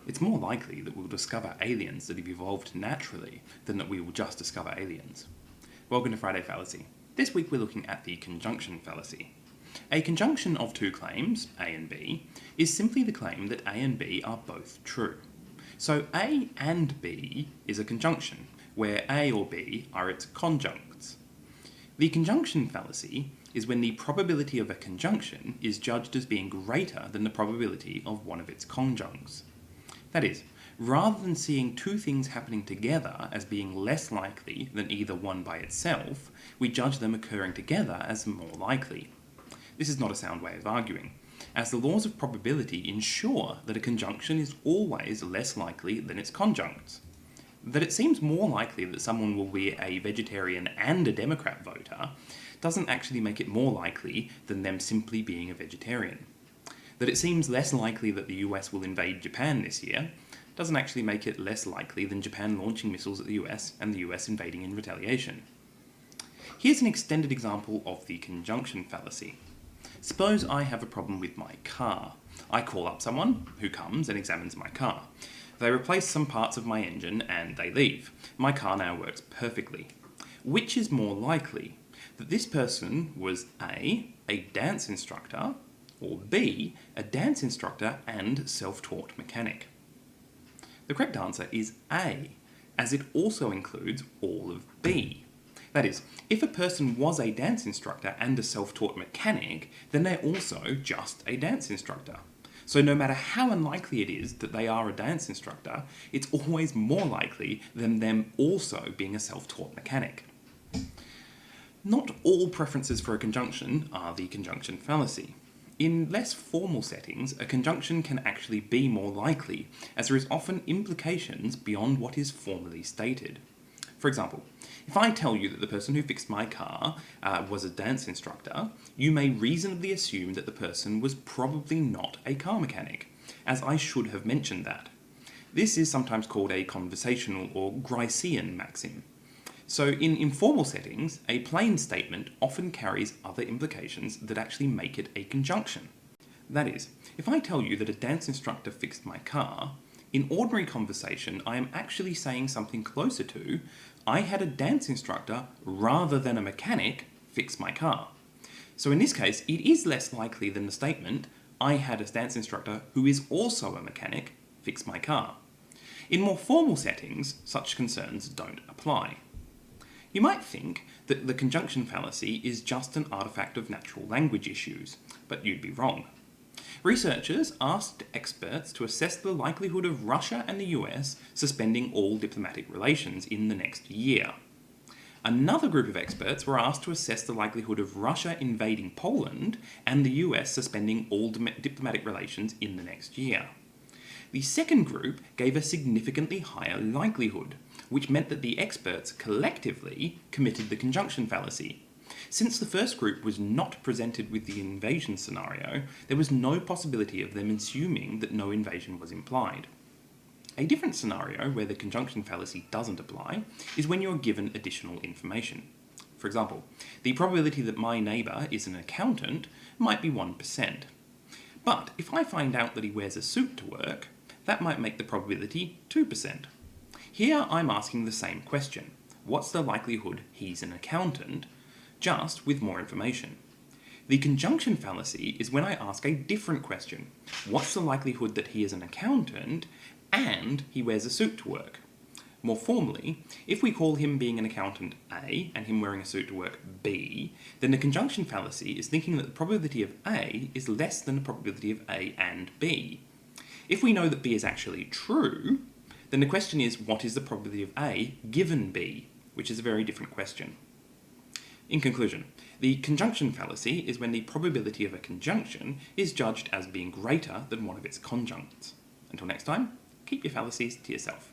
It's more likely that we'll discover aliens that have evolved naturally than that we will just discover aliens. Welcome to Friday Fallacy. This week we're looking at the conjunction fallacy. A conjunction of two claims, A and B, is simply the claim that A and B are both true. So A and B is a conjunction, where A or B are its conjuncts. The conjunction fallacy is when the probability of a conjunction is judged as being greater than the probability of one of its conjuncts. That is, rather than seeing two things happening together as being less likely than either one by itself, we judge them occurring together as more likely. This is not a sound way of arguing, as the laws of probability ensure that a conjunction is always less likely than its conjuncts. That it seems more likely that someone will be a vegetarian and a Democrat voter doesn't actually make it more likely than them simply being a vegetarian. That it seems less likely that the US will invade Japan this year doesn't actually make it less likely than Japan launching missiles at the US and the US invading in retaliation. Here's an extended example of the conjunction fallacy. Suppose I have a problem with my car. I call up someone who comes and examines my car. They replace some parts of my engine and they leave. My car now works perfectly. Which is more likely? That this person was A dance instructor, or B, a dance instructor and self-taught mechanic? The correct answer is A, as it also includes all of B. That is, if a person was a dance instructor and a self-taught mechanic, then they're also just a dance instructor. So no matter how unlikely it is that they are a dance instructor, it's always more likely than them also being a self-taught mechanic. Not all preferences for a conjunction are the conjunction fallacy. In less formal settings, a conjunction can actually be more likely, as there is often implications beyond what is formally stated. For example, if I tell you that the person who fixed my car was a dance instructor, you may reasonably assume that the person was probably not a car mechanic, as I should have mentioned that. This is sometimes called a conversational or Gricean maxim. So in informal settings, a plain statement often carries other implications that actually make it a conjunction. That is, if I tell you that a dance instructor fixed my car, in ordinary conversation I am actually saying something closer to, I had a dance instructor rather than a mechanic fix my car. So in this case, it is less likely than the statement, I had a dance instructor who is also a mechanic fix my car. In more formal settings, such concerns don't apply. You might think that the conjunction fallacy is just an artifact of natural language issues, but you'd be wrong. Researchers asked experts to assess the likelihood of Russia and the US suspending all diplomatic relations in the next year. Another group of experts were asked to assess the likelihood of Russia invading Poland and the US suspending all diplomatic relations in the next year. The second group gave a significantly higher likelihood, which meant that the experts collectively committed the conjunction fallacy. Since the first group was not presented with the invasion scenario, there was no possibility of them assuming that no invasion was implied. A different scenario where the conjunction fallacy doesn't apply is when you're given additional information. For example, the probability that my neighbour is an accountant might be 1%. But if I find out that he wears a suit to work, that might make the probability 2%. Here I'm asking the same question. What's the likelihood he's an accountant, just with more information? The conjunction fallacy is when I ask a different question. What's the likelihood that he is an accountant and he wears a suit to work? More formally, if we call him being an accountant A and him wearing a suit to work B, then the conjunction fallacy is thinking that the probability of A is less than the probability of A and B. If we know that B is actually true, then the question is, what is the probability of A given B, which is a very different question. In conclusion, the conjunction fallacy is when the probability of a conjunction is judged as being greater than one of its conjuncts. Until next time, keep your fallacies to yourself.